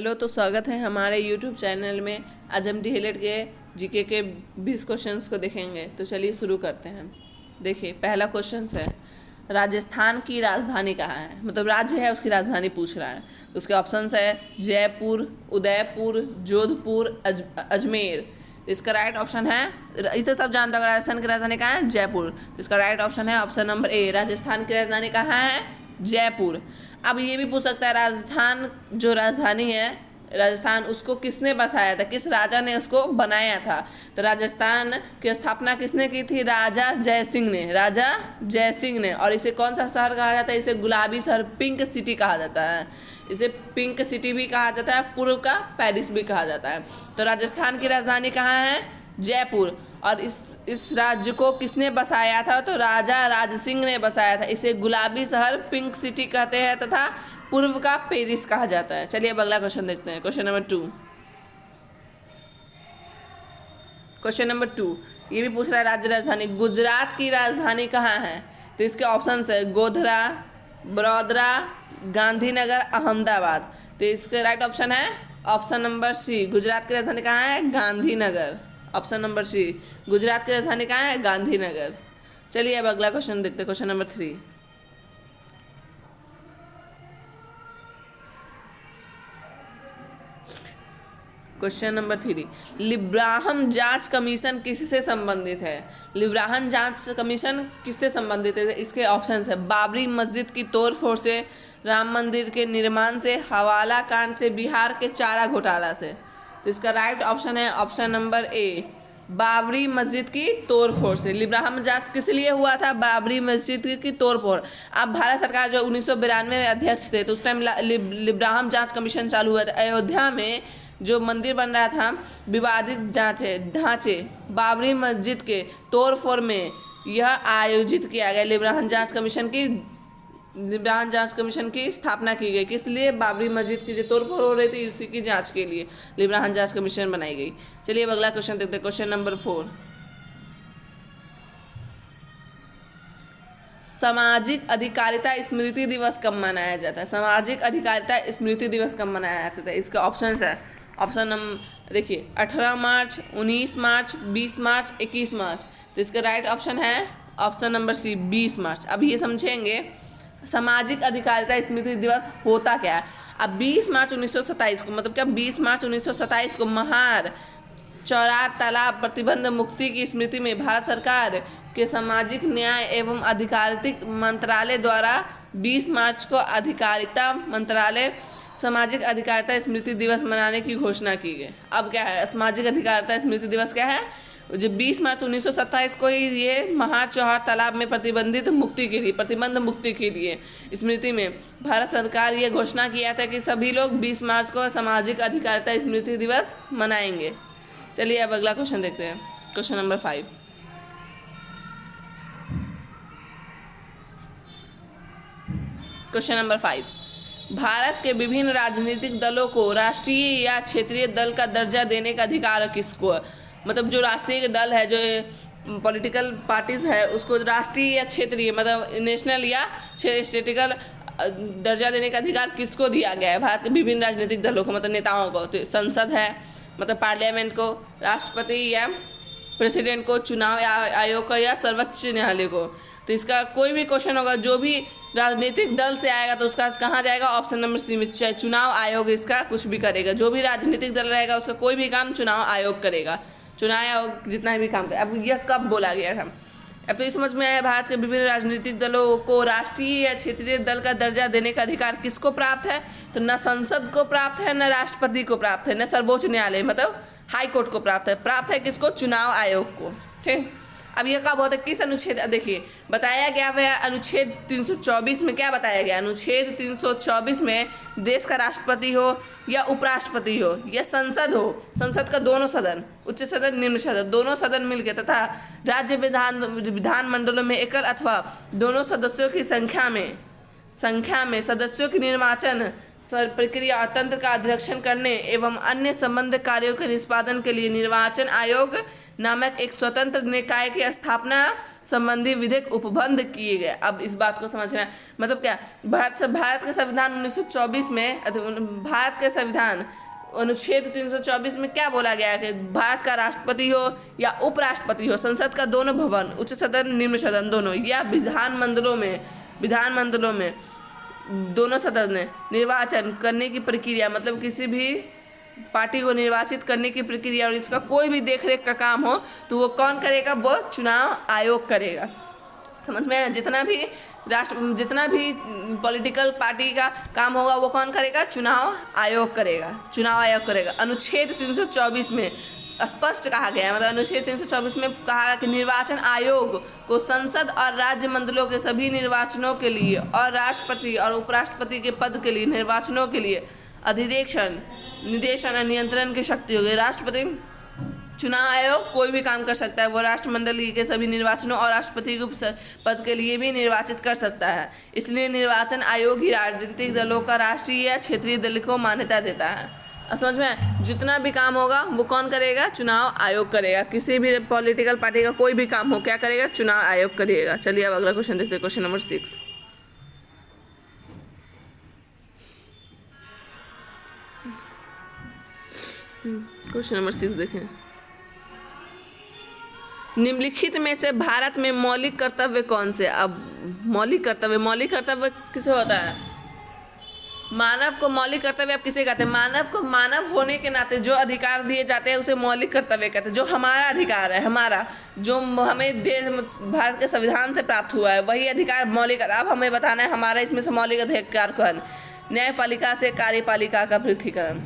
Hello, तो स्वागत है हमारे यूट्यूब चैनल में। आज हम डीएलएड के जीके के 20 क्वेश्चंस को देखेंगे। तो चलिए शुरू करते हैं। देखिए, पहला क्वेश्चन है, राजस्थान की राजधानी कहाँ है? मतलब राज्य है, उसकी राजधानी पूछ रहा है। तो उसके ऑप्शंस है जयपुर, उदयपुर, जोधपुर, अजमेर। इसका राइट ऑप्शन है, इसे सब जानते हो, राजस्थान की राजधानी कहाँ है? जयपुर। तो इसका राइट ऑप्शन है ऑप्शन नंबर ए, राजस्थान की राजधानी कहाँ है? जयपुर। अब ये भी पूछ सकता है, राजस्थान जो राजधानी है राजस्थान, उसको किसने बसाया था, किस राजा ने उसको बनाया था? तो राजस्थान की स्थापना किसने की थी? राजा जय सिंह ने, राजा जय सिंह ने। और इसे कौन सा शहर कहा जाता है? इसे गुलाबी शहर, पिंक सिटी कहा जाता है। इसे पिंक सिटी भी कहा जाता है, पूर्व का पेरिस भी कहा जाता है। तो राजस्थान की राजधानी कहाँ है? जयपुर। और इस राज्य को किसने बसाया था? तो राजा राज सिंह ने बसाया था। इसे गुलाबी शहर, पिंक सिटी कहते हैं तथा पूर्व का पेरिस कहा जाता है। चलिए अब अगला क्वेश्चन देखते हैं। Question number 2। क्वेश्चन नंबर 2 ये भी पूछ रहा है, राज्य राजधानी, गुजरात की राजधानी कहाँ है? तो इसके ऑप्शन है गोधरा, बड़ौदा, गांधीनगर, अहमदाबाद। तो इसका राइट ऑप्शन है ऑप्शन नंबर सी, गुजरात की राजधानी कहाँ है? Gandhinagar. Option number C, Gujarat की राजधानी कहाँ है? गांधीनगर। चलिए अब अगला क्वेश्चन देखते हैं। Question number 3। क्वेश्चन नंबर 3, लिब्राहम जांच कमीशन किससे संबंधित है? लिब्राहम जांच कमीशन किससे संबंधित है? इसके ऑप्शंस है बाबरी मस्जिद की तोड़फोड़ से, राम मंदिर के निर्माण से, हवाला कांड से, बिहार के चारा घोटाला से। तो इसका राइट ऑप्शन है ऑप्शन नंबर ए, बाबरी मस्जिद की तोड़फोड़ से। लिब्राहम जांच किस लिए हुआ था? बाबरी मस्जिद की तोड़फोड़। अब भारत सरकार जो 1992 में अध्यक्ष थे, तो उस टाइम लिब्राहम जांच कमीशन चालू हुआ था। अयोध्या में जो मंदिर बन रहा था, विवादित ढांचे बाबरी मस्जिद के तोड़फोड़ में यह आयोजित किया गया। लिब्राहम जांच कमीशन की स्थापना की गई। किस लिए? बाबरी मस्जिद की जो तोड़फोड़ हो रही थी, उसी की जांच के लिए लिब्राहम जांच कमीशन बनाई गई। चलिए अब अगला क्वेश्चन देखते हैं। क्वेश्चन नंबर 4, सामाजिक अधिकारिता स्मृति दिवस कब मनाया जाता है? सामाजिक अधिकारिता स्मृति दिवस कब मनाया जाता है? इसका ऑप्शन है ऑप्शन नंबर देखिए 18 मार्च, 19 मार्च, 20 मार्च, 21 मार्च। तो इसका राइट ऑप्शन है ऑप्शन नंबर सी, 20 मार्च। अब ये समझेंगे सामाजिक अधिकारिता स्मृति दिवस होता क्या है। अब 20 मार्च 1927 को, मतलब क्या 20 मार्च 1927 को महार चौरार तालाब प्रतिबंध मुक्ति की स्मृति में भारत सरकार के सामाजिक न्याय एवं अधिकारिता मंत्रालय द्वारा 20 मार्च को अधिकारिता मंत्रालय सामाजिक अधिकारिता स्मृति दिवस मनाने की घोषणा की गई। अब क्या है सामाजिक अधिकारिता स्मृति दिवस? क्या है? जो 20 मार्च 1927 को ही ये महार चौहार तालाब में प्रतिबंध मुक्ति के लिए स्मृति में भारत सरकार ये घोषणा किया था कि सभी लोग 20 मार्च को सामाजिक अधिकारिता स्मृति दिवस मनाएंगे। चलिए अब अगला क्वेश्चन देखते हैं। Question number 5। Question number 5, Bharat के विभिन्न राजनीतिक दलों को राष्ट्रीय या क्षेत्रीय दल का दर्जा देने का अधिकार किसको? मतलब जो राष्ट्रीय दल है, जो पॉलिटिकल पार्टीज है, उसको राष्ट्रीय या क्षेत्रीय, मतलब नेशनल या स्टेटिकल दर्जा देने का अधिकार किसको दिया गया है? भारत के विभिन्न राजनीतिक दलों को, मतलब नेताओं को। तो संसद है, मतलब पार्लियामेंट को, राष्ट्रपति या प्रेसिडेंट को, चुनाव आयोग को, या सर्वोच्च न्यायालय को। तो इसका कोई भी क्वेश्चन होगा जो भी राजनीतिक दल से आएगा तो उसका कहाँ जाएगा? ऑप्शन नंबर सी में, चुनाव आयोग इसका कुछ भी करेगा। जो भी राजनीतिक दल रहेगा उसका कोई भी काम चुनाव आयोग करेगा। चुनाव आयोग जितना भी काम करे। अब यह कब बोला गया था? अब तो ये समझ में आया, भारत के विभिन्न राजनीतिक दलों को राष्ट्रीय या क्षेत्रीय दल का दर्जा देने का अधिकार किसको प्राप्त है? तो न संसद को प्राप्त है, न राष्ट्रपति को प्राप्त है, न सर्वोच्च न्यायालय मतलब हाई कोर्ट को प्राप्त है किसको? चुनाव आयोग को। ठीक। अब यह कब होता है? किस अनुच्छेद? देखिए बताया गया है अनुच्छेद 324 में। क्या बताया गया? अनुच्छेद 324 में देश का राष्ट्रपति हो या उपराष्ट्रपति हो या संसद हो, संसद का दोनों सदन, उच्च सदन, निम्न सदन, दोनों सदन मिलकर तथा राज्य विधान मंडलों में एकल अथवा दोनों सदस्यों की संख्या में संख्या में सदस्यों की निर्वाचन प्रक्रिया और तंत्र का अध्यक्षण करने एवं अन्य संबंध कार्यों के निष्पादन के लिए निर्वाचन आयोग नामक एक स्वतंत्र निकाय की स्थापना संबंधी विधेयक उपबंध किए गए। अब इस बात को समझना है, मतलब क्या, भारत के संविधान 1924 में, भारत के संविधान अनुच्छेद 324 में क्या बोला गया है कि भारत का राष्ट्रपति हो या उपराष्ट्रपति हो, संसद का दोनों भवन, उच्च सदन निम्न सदन दोनों, या विधानमंडलों में दोनों सदन में निर्वाचन करने की प्रक्रिया, मतलब किसी भी पार्टी को निर्वाचित करने की प्रक्रिया और इसका कोई भी देखरेख का काम हो तो वो कौन करेगा, वो चुनाव आयोग करेगा। समझ में? जितना भी पॉलिटिकल पार्टी का काम होगा वो कौन करेगा, चुनाव आयोग करेगा। अनुच्छेद 324 में स्पष्ट कहा गया है, मतलब अनुच्छेद 324 में कहा गया कि निर्वाचन आयोग को संसद और राज्य मंडलों के सभी निर्वाचनों के लिए और राष्ट्रपति और उपराष्ट्रपति के पद के लिए निर्वाचनों के लिए अधिवेशन, निर्देशन और नियंत्रण की शक्ति होगी। राष्ट्रपति चुनाव आयोग कोई भी काम कर सकता है, वो राष्ट्रमंडल के सभी निर्वाचनों और राष्ट्रपति के पद के लिए भी निर्वाचित कर सकता है। इसलिए निर्वाचन आयोग ही राजनीतिक दलों का राष्ट्रीय या क्षेत्रीय दल को मान्यता देता है। समझ में? जितना भी काम होगा वो कौन करेगा, चुनाव आयोग करेगा। किसी भी पॉलिटिकल पार्टी का कोई भी काम हो, क्या करेगा, चुनाव आयोग करेगा। चलिए अब अगला क्वेश्चन देखते हैं, क्वेश्चन नंबर 6। क्वेश्चन नंबर 6 देखें। निम्नलिखित में से भारत में मौलिक कर्तव्य कौन से? अब मौलिक कर्तव्य किसे होता है? मानव को मौलिक कर्तव्य आप किसे कहते हैं? मानव को मानव होने के नाते जो अधिकार दिए जाते हैं उसे मौलिक कर्तव्य कहते हैं। जो हमारा अधिकार है, जो हमें भारत के संविधान से प्राप्त हुआ है, वही अधिकार मौलिक। अब हमें बताना है हमारा इसमें से मौलिक अधिकार कौन? न्यायपालिका से कार्यपालिका का पृथकीकरण,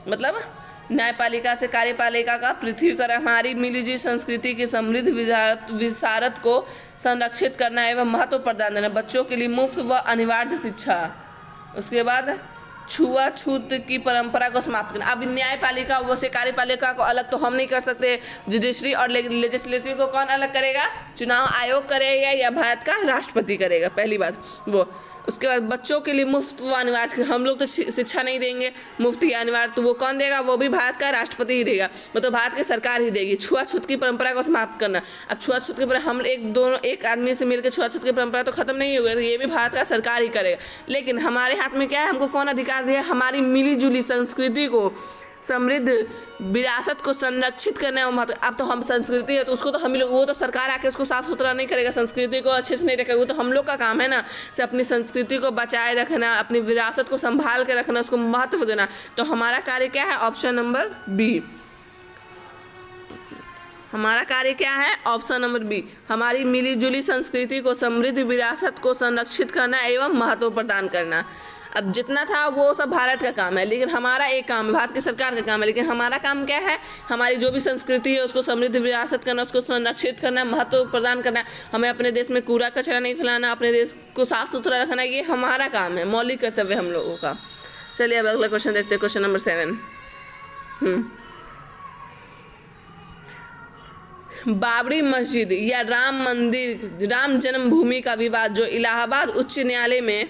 मतलब न्यायपालिका से कार्यपालिका का पृथकीकरण, हमारी मिलीजुली संस्कृति की समृद्ध विरासत को संरक्षित करना एवं महत्व प्रदान देना, बच्चों के लिए मुफ्त व अनिवार्य शिक्षा। उसके बाद छुआछूत की परंपरा को समाप्त करना। अब न्यायपालिका वो से कार्यपालिका को अलग तो हम नहीं कर सकते। जुडिशरी और लेजिस्लेटिव को कौन अलग करेगा? चुनाव आयोग करेगा या भारत का राष्ट्रपति करेगा, पहली बात वो। उसके बाद बच्चों के लिए मुफ्त व अनिवार्य, हम लोग तो शिक्षा नहीं देंगे, मुफ्त या अनिवार्य, तो वो कौन देगा? वो भी भारत का राष्ट्रपति ही देगा, मतलब भारत की सरकार ही देगी। छुआछूत की परंपरा को समाप्त करना। अब छुआछूत की परंपरा हम एक आदमी से मिलकर छुआछूत की परंपरा तो खत्म नहीं होगी, तो ये भी भारत का सरकार ही करेगा। लेकिन हमारे हाथ में क्या है? हमको कौन अधिकार दिया? हमारी मिली जुली संस्कृति को, समृद्ध विरासत को संरक्षित करना है महत्व। अब तो हम संस्कृति है तो उसको तो हम लोग, वो तो सरकार आके उसको साफ सुथरा नहीं करेगा, संस्कृति को अच्छे से नहीं रखेगा, वो तो हम लोग का काम है ना, से अपनी संस्कृति को बचाए रखना, अपनी विरासत को संभाल के रखना, उसको महत्व देना। तो हमारा कार्य क्या है? Option number B. हमारा कार्य क्या है? Option number B. हमारी मिली जुली संस्कृति को, समृद्ध विरासत को संरक्षित करना एवं महत्व प्रदान करना। अब जितना था वो सब भारत का काम है, लेकिन हमारा एक काम है, भारत की सरकार का काम है, लेकिन हमारा काम क्या है? हमारी जो भी संस्कृति है उसको समृद्ध विरासत करना, उसको संरक्षित करना, महत्व प्रदान करना। हमें अपने देश में कूड़ा कचरा नहीं फैलाना, अपने देश को साफ सुथरा रखना, ये हमारा काम है, मौलिक कर्तव्य हम लोगों का। चलिए अब अगला क्वेश्चन देखते हैं, क्वेश्चन नंबर 7। बाबरी मस्जिद या राम मंदिर, राम जन्मभूमि का विवाद जो इलाहाबाद उच्च न्यायालय में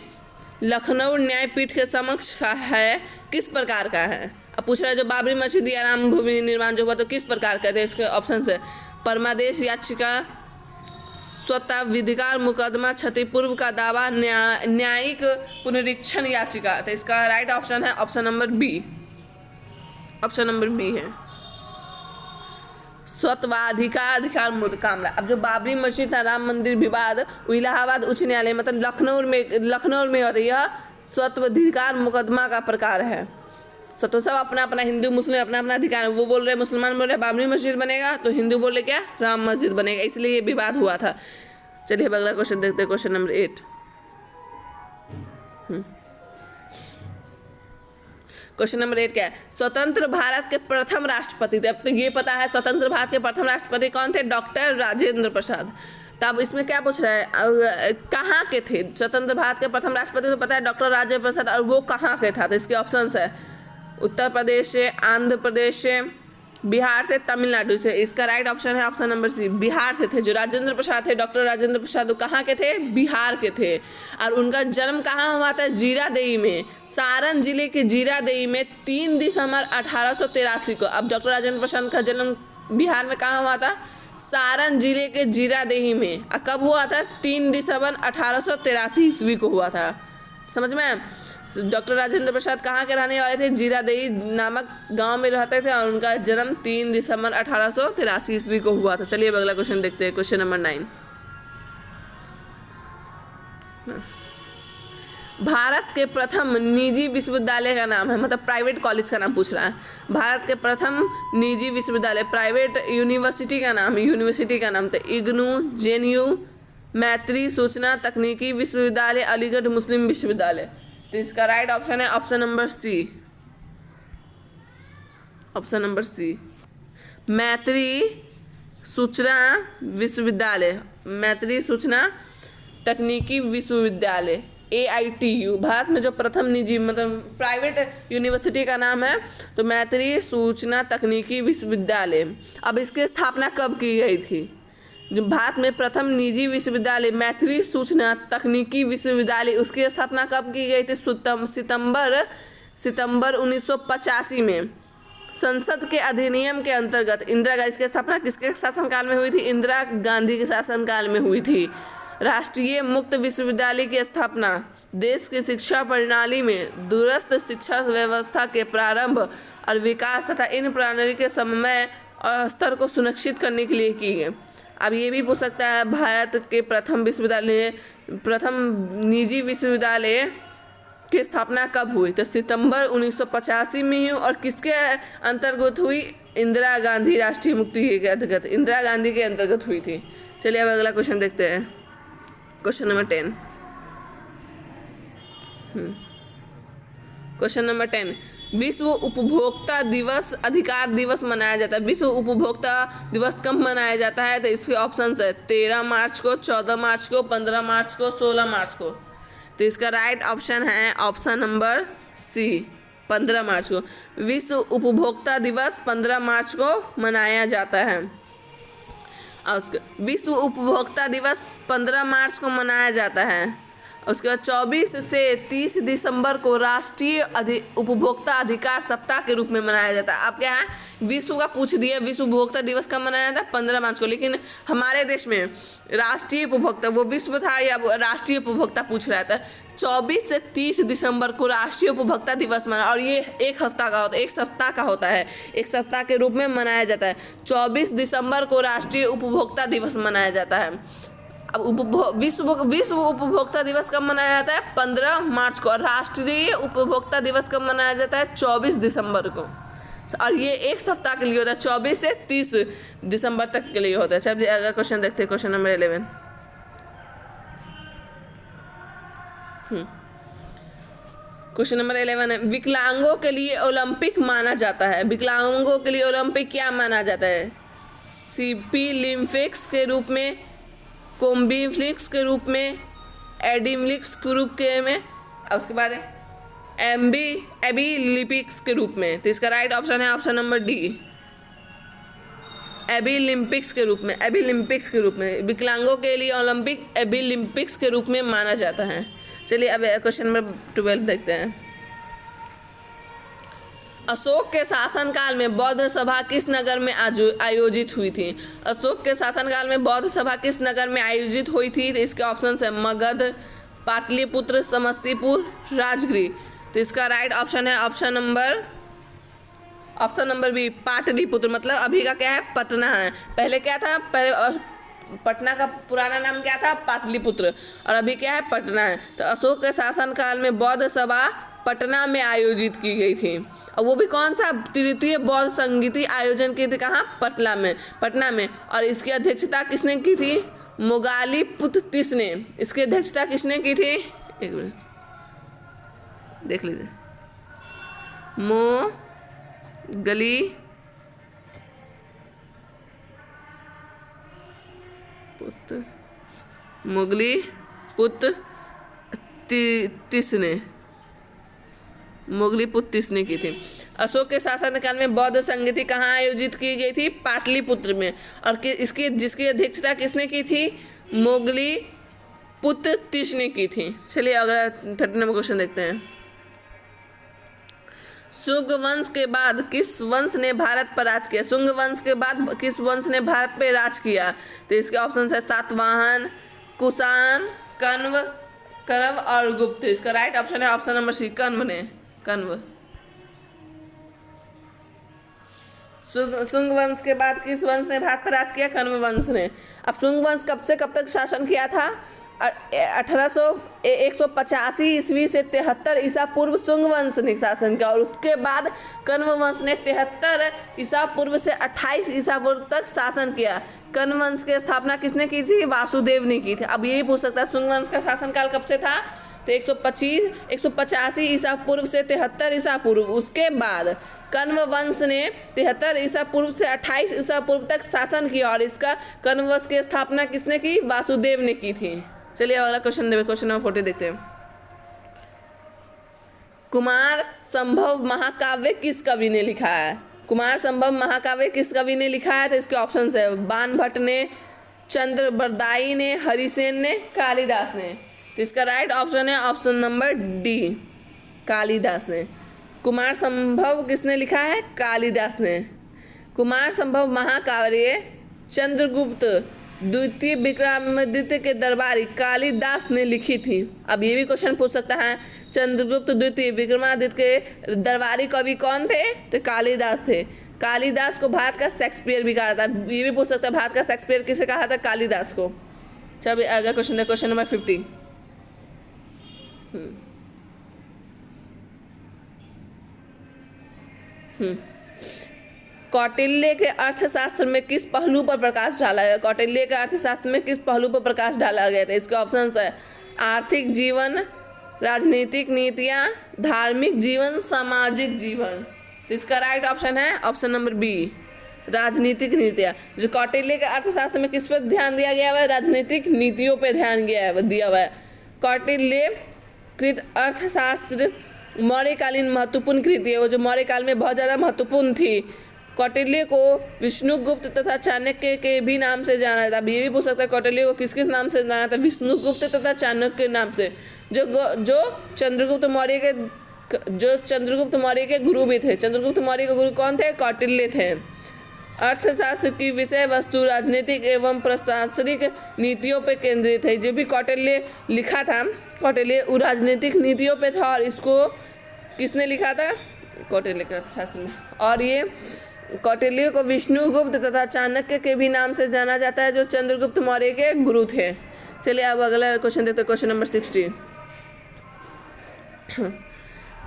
लखनऊ न्यायपीठ के समक्ष है, किस प्रकार का है? अब पूछ रहा है जो बाबरी मस्जिद या राम भूमि निर्माण जो हुआ तो किस प्रकार का थे? इसके ऑप्शन है परमादेश याचिका, स्वताविधिकार मुकदमा, क्षतिपूर्व का दावा, न्यायिक पुनरीक्षण याचिका। तो इसका राइट ऑप्शन है option number B. Option number B है स्वत्वाधिकार मामला। अब जो बाबरी मस्जिद था, राम मंदिर विवाद, वो इलाहाबाद उच्च न्यायालय मतलब लखनऊ में होता है। यह स्वत्वाधिकार मुकदमा का प्रकार है। तो सब अपना अपना, हिंदू मुस्लिम अपना अपना अधिकार है। वो बोल रहे, मुसलमान बोल रहे बाबरी मस्जिद बनेगा, तो हिंदू बोल रहे क्या, राम मस्जिद बनेगा, इसलिए ये विवाद हुआ था। चलिए अगला क्वेश्चन देखते हैं, क्वेश्चन नंबर 8। क्वेश्चन नंबर 8 क्या है? स्वतंत्र भारत के प्रथम राष्ट्रपति थे। अब तो ये पता है स्वतंत्र भारत के प्रथम राष्ट्रपति कौन थे? डॉक्टर राजेंद्र प्रसाद। तब इसमें क्या पूछ रहा है, कहाँ के थे? स्वतंत्र भारत के प्रथम राष्ट्रपति तो पता है डॉक्टर राजेंद्र प्रसाद, और वो कहाँ के था? तो इसके ऑप्शन है उत्तर प्रदेश से, आंध्र प्रदेश से, बिहार से, तमिलनाडु से। इसका राइट ऑप्शन है ऑप्शन नंबर सी, बिहार से थे। जो राजेंद्र प्रसाद थे, डॉक्टर राजेंद्र प्रसाद, वो कहाँ के थे? बिहार के थे। और उनका जन्म कहाँ हुआ था? जीरादेई में, सारण जिले के जीरादेई में 3 दिसंबर 1883 को। अब डॉक्टर राजेंद्र प्रसाद का जन्म बिहार में कहाँ हुआ था? सारण जिले के जीरादेई में। और कब हुआ था? 3 दिसंबर 1883 ईस्वी को हुआ था। समझ में? डॉक्टर राजेंद्र प्रसाद कहाँ के रहने वाले थे? जीरादेई नामक गांव में रहते थे और उनका जन्म 3 दिसंबर 1883 ईस्वी को हुआ था। चलिए अब अगला क्वेश्चन देखते हैं, क्वेश्चन नंबर 9। भारत के प्रथम निजी विश्वविद्यालय का नाम है, मतलब प्राइवेट कॉलेज का नाम पूछ रहा है। भारत के प्रथम निजी विश्वविद्यालय, प्राइवेट यूनिवर्सिटी का नाम, यूनिवर्सिटी का नाम तो इग्नू, जेएनयू, मैत्री सूचना तकनीकी विश्वविद्यालय, अलीगढ़ मुस्लिम विश्वविद्यालय। तो इसका राइट ऑप्शन है option number C, option number C, मैत्री सूचना विश्वविद्यालय, मैत्री सूचना तकनीकी विश्वविद्यालय, AITU। भारत में जो प्रथम निजी मतलब प्राइवेट यूनिवर्सिटी का नाम है तो मैत्री सूचना तकनीकी विश्वविद्यालय। अब इसकी स्थापना कब की गई थी? जो भारत में प्रथम निजी विश्वविद्यालय मैत्री सूचना तकनीकी विश्वविद्यालय, उसकी स्थापना कब की गई थी? सितंबर 1985 में। संसद के अधिनियम के अंतर्गत इंदिरा गांधी, इसकी स्थापना किसके शासनकाल में हुई थी? इंदिरा गांधी के शासनकाल में हुई थी। राष्ट्रीय मुक्त विश्वविद्यालय की स्थापना देश की शिक्षा प्रणाली में दूरस्थ शिक्षा व्यवस्था के प्रारंभ और विकास तथा इन प्रणाली के समय और स्तर को सुनिश्चित करने के लिए की गई। अब ये भी पूछ सकता है भारत के प्रथम निजी विश्वविद्यालय की स्थापना कब हुई? तो सितंबर 1985 में हुई। और किसके अंतर्गत हुई? इंदिरा गांधी राष्ट्रीय मुक्ति के अंतर्गत, इंदिरा गांधी के अंतर्गत हुई थी। चलिए अब अगला क्वेश्चन देखते हैं, क्वेश्चन नंबर 10। क्वेश्चन नंबर 10, विश्व उपभोक्ता दिवस, अधिकार दिवस मनाया जाता है। विश्व उपभोक्ता दिवस कब मनाया जाता है? तो इसके ऑप्शन है 13 मार्च को, 14 मार्च को, 15 मार्च को, 16 मार्च को। तो इसका राइट ऑप्शन है ऑप्शन नंबर सी, 15 मार्च को। विश्व उपभोक्ता दिवस 15 मार्च को मनाया जाता है। और उसके विश्व उपभोक्ता दिवस 15 मार्च को मनाया जाता है। उसके बाद 24 से 30 दिसंबर को राष्ट्रीय उपभोक्ता अधिकार सप्ताह के रूप में मनाया जाता है। अब क्या है, विश्व का पूछ दिया, विश्व उपभोक्ता दिवस कब मनाया जाता है? 15 मार्च को। लेकिन हमारे देश में राष्ट्रीय उपभोक्ता, वो विश्व था या राष्ट्रीय उपभोक्ता पूछ रहा था। 24 से 30 दिसंबर को राष्ट्रीय उपभोक्ता दिवस मना, और ये एक हफ्ता का होता है, एक सप्ताह का होता है, एक सप्ताह के रूप में मनाया जाता है। 24 दिसंबर को राष्ट्रीय उपभोक्ता दिवस मनाया जाता है। अब विश्व उपभोक्ता दिवस कब मनाया जाता है? 15 मार्च को। और राष्ट्रीय उपभोक्ता दिवस कब मनाया जाता है? 24 दिसंबर को। और ये एक सप्ताह के लिए होता है, 24 से 30 दिसंबर तक के लिए होता है। चलिए अगला क्वेश्चन देखते हैं, क्वेश्चन नंबर 11। क्वेश्चन नंबर 11 है, विकलांगों के लिए ओलंपिक माना जाता है। विकलांगों के लिए ओलंपिक क्या माना जाता है? सिपिलिम्पिक्स के रूप में, कोम्बिफ्लिक्स के रूप में, एडिमलिक्स के रूप के में, और उसके बाद एबीलिपिक्स के रूप में। तो इसका राइट ऑप्शन है ऑप्शन नंबर डी, एबीलिम्पिक्स के रूप में। एबीलिम्पिक्स के रूप में विकलांगों के लिए ओलंपिक एबीलिम्पिक्स के रूप में माना जाता है। चलिए अब क्वेश्चन नंबर 12 देखते हैं। अशोक के शासनकाल में बौद्ध सभा किस नगर में आयोजित हुई थी? अशोक के शासनकाल में बौद्ध सभा किस नगर में आयोजित हुई थी? तो इसके ऑप्शन है मगध, पाटलिपुत्र, समस्तीपुर, राजगीर। तो इसका राइट ऑप्शन है ऑप्शन नंबर बी, पाटलिपुत्र। मतलब अभी का क्या है? पटना है। पहले क्या था? पटना का पुराना नाम क्या था? पाटलिपुत्र। और अभी क्या है? पटना है। तो अशोक के शासनकाल में बौद्ध सभा पटना में आयोजित की गई थी। और वो भी कौन सा? तृतीय बौद्ध संगीति आयोजन की थी। कहाँ? पटना में। और इसकी अध्यक्षता किसने की थी? मोगालीपुत्र ने। इसकी अध्यक्षता किसने की थी? एक मिनट देख लीजिए, मोगली पुत्र तिस ने। मुगली पुत्तिस ने की थी। अशोक के शासनकाल में बौद्ध संगति कहाँ आयोजित की गई थी? पाटलिपुत्र में। और इसकी जिसकी अध्यक्षता किसने की थी? मुगली पुत्तिस ने की थी। चलिए अगला 30 नंबर क्वेश्चन देखते हैं। शुंग वंश के बाद किस वंश ने भारत पर राज किया? शुंग वंश के बाद किस वंश ने भारत पर राज किया? तो इसके ऑप्शन है सातवाहन, कुषाण, कण्व और गुप्त। इसका राइट ऑप्शन है ऑप्शन नंबर सी, कण्व ने। कण्व। शुंग वंश के बाद किस वंश ने भारत पर राज किया? कण्व वंश ने। अब शुंग वंश कब से कब तक शासन किया था? 185 ईस्वी से 73 ईसा पूर्व शुंग वंश ने शासन किया, और उसके बाद कण्व वंश ने 73 ईसा पूर्व से 28 ईसा पूर्व तक शासन किया। कण्व वंश की स्थापना किसने की थी? वासुदेव ने की थी। अब यही पूछ सकता है शुंग वंश का शासनकाल कब से था? तो 185 ईसा पूर्व से 73 ईसा पूर्व। उसके बाद कण्व वंश ने 73 ईसा पूर्व से 28 ईसा पूर्व तक शासन किया, और इसका कण्व वंश की स्थापना किसने की? वासुदेव ने की थी। चलिए अगला क्वेश्चन नंबर 40 देखते हैं। कुमार संभव महाकाव्य किस कवि ने लिखा है? कुमार संभव महाकाव्य किस कवि ने लिखा है? तो इसके ऑप्शन है बाण भट्ट ने, चंद्र बरदाई ने, हरिसेन ने, कालिदास ने। तो इसका राइट ऑप्शन है ऑप्शन नंबर डी, कालिदास ने। कुमार संभव किसने लिखा है? कालिदास ने। कुमार संभव महाकाव्य चंद्रगुप्त द्वितीय विक्रमादित्य के दरबारी कालिदास ने लिखी थी। अब ये भी क्वेश्चन पूछ सकता है चंद्रगुप्त द्वितीय विक्रमादित्य के दरबारी कवि कौन थे? तो कालिदास थे। कालिदास को भारत का शेक्सपियर भी कहा था। ये भी पूछ सकता है भारत का शेक्सपियर किसे कहा था? कालिदास को। चलिए अगला क्वेश्चन है क्वेश्चन नंबर 50। कौटिल्य के अर्थशास्त्र में किस पहलू पर प्रकाश डाला गया? कौटिल्य के अर्थशास्त्र में किस पहलू पर प्रकाश डाला गया था? इसके ऑप्शन है आर्थिक जीवन, राजनीतिक नीतियाँ, धार्मिक जीवन, सामाजिक जीवन। तो इसका राइट ऑप्शन है ऑप्शन नंबर बी, राजनीतिक नीतियाँ। जो कौटिल्य के अर्थशास्त्र में किस पर ध्यान दिया गया है? राजनीतिक नीतियों पर ध्यान दिया हुआ है। कौटिल्य कृत अर्थशास्त्र मौर्यकालीन महत्वपूर्ण कृति है, वो जो मौर्य काल में बहुत ज़्यादा महत्वपूर्ण थी। कौटिल्य को विष्णुगुप्त तथा चाणक्य के भी नाम से जाना था। ये भी पूछ सकता है कौटिल्य को किस किस नाम से जाना था? विष्णुगुप्त तथा चाणक्य के नाम से। जो चंद्रगुप्त मौर्य के गुरु भी थे। चंद्रगुप्त मौर्य के गुरु कौन थे? कौटिल्य थे। अर्थशास्त्र की विषय वस्तु राजनीतिक एवं प्रशासनिक नीतियों पर केंद्रित है। जो भी कौटिल्य लिखा था, कौटिल्य वो राजनीतिक नीतियों पे था, और इसको किसने लिखा था? कौटिल्य के अर्थशास्त्र में। और ये कौटिल्य को विष्णुगुप्त तथा चाणक्य के भी नाम से जाना जाता है, जो चंद्रगुप्त मौर्य के गुरु थे। चलिए अब अगला क्वेश्चन देखते हैं क्वेश्चन नंबर 60।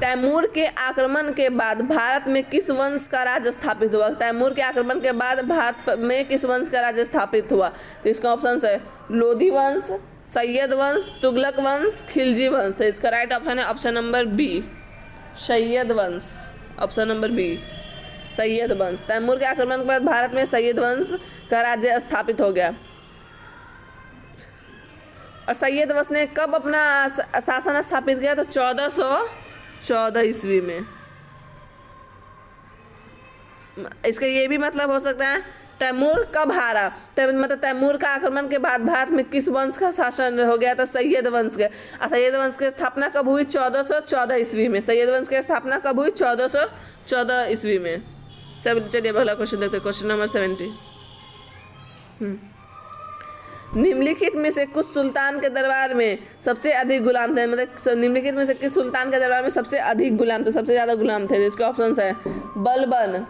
तैमूर के आक्रमण के बाद भारत में किस वंश का राज स्थापित हुआ? तैमूर के आक्रमण के बाद भारत में किस वंश का राज स्थापित हुआ? तो इसका ऑप्शन है लोधी वंश, सैयद वंश, तुगलक वंश, खिलजी वंश। तो इसका राइट ऑप्शन है ऑप्शन नंबर बी, सैयद वंश। ऑप्शन नंबर बी, सैयद वंश। तैमूर के आक्रमण के बाद भारत में सैयद वंश का राज्य स्थापित हो गया। और सैयद वंश ने कब अपना शासन स्थापित किया? तो 1414 ईस्वी में। इसका ये भी मतलब हो सकता है तैमूर कब हारा? मतलब तैमूर का आक्रमण के बाद भारत में किस वंश का शासन हो गया था? सैयद वंश के। और सैयद वंश की स्थापना कब हुई? 1414 ईस्वी में। सैयद वंश की स्थापना कब हुई? 1414 ईस्वी में। चलिए अगला क्वेश्चन देखते हैं क्वेश्चन नंबर 70। निम्नलिखित में से कुछ सुल्तान के दरबार में सबसे अधिक गुलाम थे। मतलब निम्नलिखित में से किस सुल्तान के दरबार में सबसे अधिक गुलाम थे, सबसे ज़्यादा गुलाम थे? जिसके ऑप्शन है बलबन,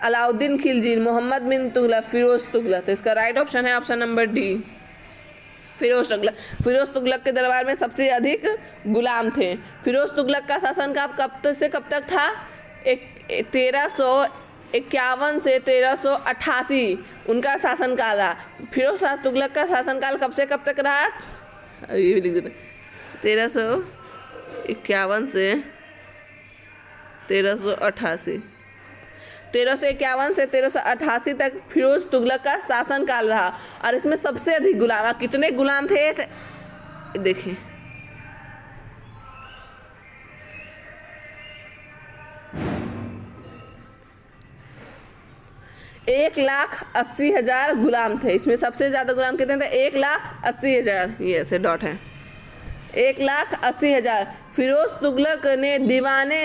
अलाउद्दीन खिलजी, मोहम्मद बिन तुगलक, फिरोज तुगलक। तो इसका राइट ऑप्शन है option number D, Firoz Tughlaq. Firoz Tughlaq के दरबार में सबसे अधिक गुलाम थे। फिरोज तुगलक का शासन कब से कब तक था? 1351 से 1388 उनका शासनकाल रहा। फिरोज शाह तुगलक का शासनकाल कब से कब तक रहा? ये भी लिख देते 1351 से 1388। 1351 से 1388 तक फिरोज तुगलक का शासनकाल रहा, और इसमें सबसे अधिक गुलाम कितने गुलाम थे? देखिए 1,80,000 गुलाम थे। इसमें सबसे ज़्यादा गुलाम कितने थे? 1,80,000। ये ऐसे डॉट है, 1,80,000। फिरोज तुगलक ने दीवाने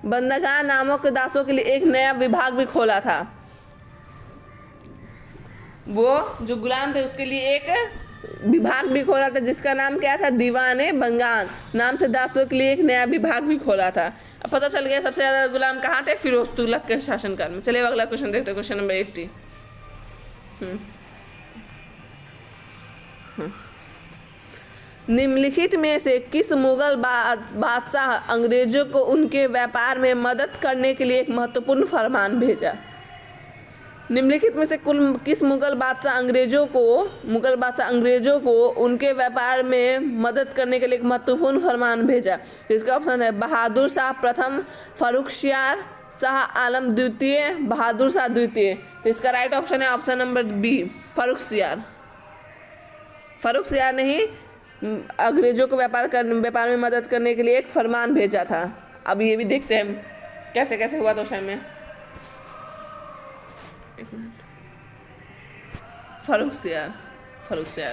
बंदगान नामक दासों के लिए एक नया विभाग भी खोला था। वो जो गुलाम थे उसके लिए एक विभाग भी खोला था जिसका नाम क्या था? दीवाने बंगान नाम से दासों के लिए एक नया विभाग भी खोला था। अब पता चल गया सबसे ज़्यादा गुलाम कहाँ थे? फिरोज तुगलक के शासनकाल में। चलिए अगला क्वेश्चन देखते हैं, क्वेश्चन नंबर 80। निम्नलिखित में से किस मुगल बादशाह अंग्रेजों को उनके व्यापार में मदद करने के लिए एक महत्वपूर्ण फरमान भेजा? निम्नलिखित में से किस मुगल बादशाह अंग्रेजों को उनके व्यापार में मदद करने के लिए एक महत्वपूर्ण फरमान भेजा? तो इसका ऑप्शन है बहादुर शाह प्रथम, फर्रुखसियार, शाह आलम द्वितीय, बहादुर शाह द्वितीय। तो इसका राइट ऑप्शन है option number B, Farrukhsiyar. Farrukhsiyar ने ही अंग्रेजों को व्यापार में मदद करने के लिए एक फरमान भेजा था। अब ये भी देखते हैं कैसे कैसे हुआ था उस टाइम में। फर्रुखसियार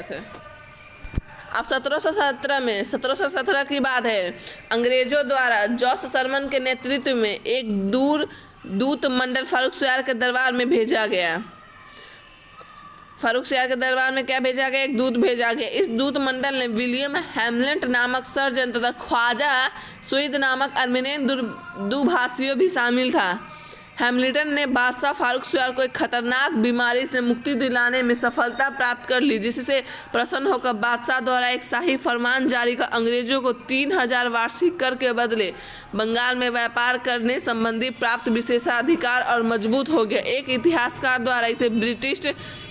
थे। अब 1717 की बात है। अंग्रेजों द्वारा जॉस सरमन के नेतृत्व में एक दूत मंडल फर्रुखसियार के दरबार में भेजा गया। फर्रुखसियार के दरबार में क्या भेजा गया? एक दूत भेजा गया। इस दूत मंडल ने विलियम हैमलेट नामक सर्जन तथा ख्वाजा सुईद नामक अर्मेनियन दुभाषियों भी शामिल था। हैमिल्टन ने बादशाह फर्रुखसियार को एक खतरनाक बीमारी से मुक्ति दिलाने में सफलता प्राप्त कर ली, जिससे प्रसन्न होकर बादशाह द्वारा एक शाही फरमान जारी कर अंग्रेजों को 3,000 वार्षिक कर के बदले बंगाल में व्यापार करने संबंधी प्राप्त विशेषाधिकार और मजबूत हो गया। एक इतिहासकार द्वारा इसे ब्रिटिश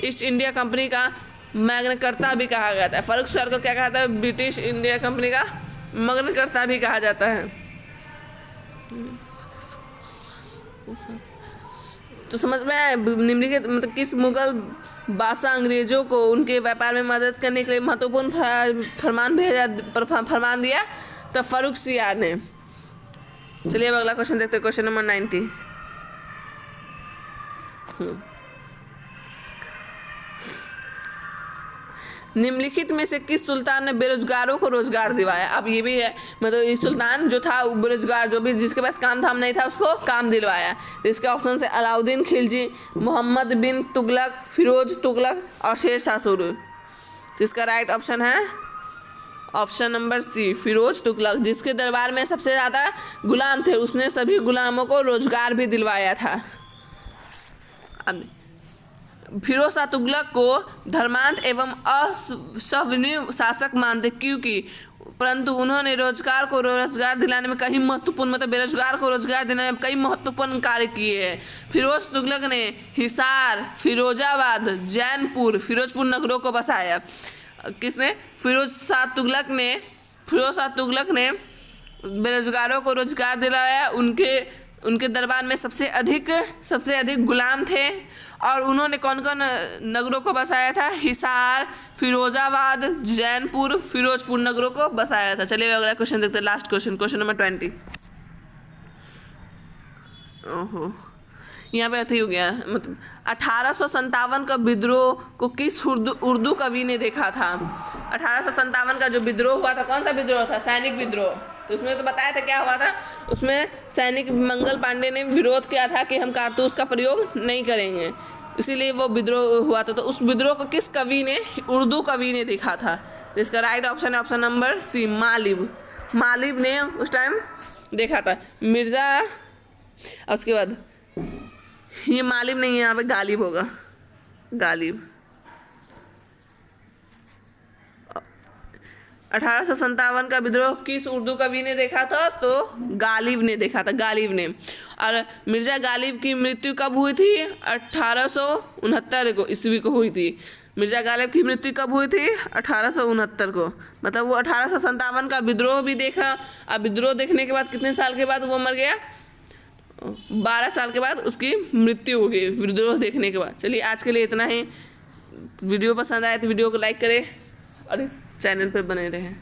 ईस्ट इंडिया कंपनी का मैग्नाकर्ता भी कहा गया था। फर्रुखसियार को क्या कहा था? ब्रिटिश इंडिया कंपनी का मैग्नाकर्ता भी कहा जाता है। तो समझ में आया निम्नलिखित मतलब किस मुगल बादशाह अंग्रेजों को उनके व्यापार में मदद करने के लिए महत्वपूर्ण फरमान दिया? तो फर्रुखसियार ने। चलिए अब अगला क्वेश्चन देखते हैं, क्वेश्चन नंबर 90। निम्नलिखित में से किस सुल्तान ने बेरोजगारों को रोजगार दिलाया? अब ये भी है, मतलब ये सुल्तान जो था बेरोजगार, जो भी जिसके पास काम धाम नहीं था उसको काम दिलवाया। तो इसके ऑप्शन से अलाउद्दीन खिलजी, मोहम्मद बिन तुगलक, फिरोज तुगलक और शेर शाह सूरी। तो इसका राइट ऑप्शन है option number C, Firoz Tughlaq, जिसके दरबार में सबसे ज़्यादा गुलाम थे। उसने सभी गुलामों को रोजगार भी दिलवाया था। अब फिरोज शाह तुगलक को धर्मांध एवं असहनीय शासक मानते, क्योंकि परंतु उन्होंने रोजगार दिलाने में कई महत्वपूर्ण, मतलब बेरोजगार को रोजगार दिलाने में कई महत्वपूर्ण कार्य किए हैं। फिरोज तुगलक ने हिसार, फिरोजाबाद, जैनपुर, फिरोजपुर नगरों को बसाया। किसने? फिरोज शाह तुगलक ने बेरोजगारों को रोजगार दिलाया। उनके दरबार में सबसे अधिक गुलाम थे और उन्होंने कौन कौन नगरों को बसाया था? हिसार, फिरोजाबाद, जैनपुर, फिरोजपुर नगरों को बसाया था। चलिए अगला क्वेश्चन देखते हैं, लास्ट क्वेश्चन नंबर 20। ओहो, यहाँ पे अथी हो गया, मतलब 1857 का विद्रोह को किस उर्दू कवि ने देखा था? 1857 का जो विद्रोह हुआ था, कौन सा विद्रोह था? सैनिक विद्रोह। तो उसमें तो बताया था क्या हुआ था। उसमें सैनिक मंगल पांडे ने विरोध किया था कि हम कारतूस का प्रयोग नहीं करेंगे, इसीलिए वो विद्रोह हुआ था। तो उस विद्रोह को किस कवि ने, उर्दू कवि ने देखा था? तो इसका राइट ऑप्शन है ऑप्शन नंबर सी, मालिब ने उस टाइम देखा था। मिर्ज़ा, उसके बाद ये मालिब नहीं है, यहाँ पे गालिब होगा, गालिब। 1857 का विद्रोह किस उर्दू कवि ने देखा था? तो गालिब ने देखा था, गालिब ने। और मिर्ज़ा गालिब की मृत्यु कब हुई थी? 1869 को ईस्वी को हुई थी। मिर्ज़ा गालिब की मृत्यु कब हुई थी? 1869 को। मतलब वो 1857 का विद्रोह भी देखा। अब विद्रोह देखने के बाद कितने साल के बाद वो मर गया? 12 साल के बाद उसकी मृत्यु हो गई विद्रोह देखने के बाद। चलिए आज के लिए इतना ही। वीडियो पसंद आए तो वीडियो को लाइक करें और इस चैनल पर बने रहें।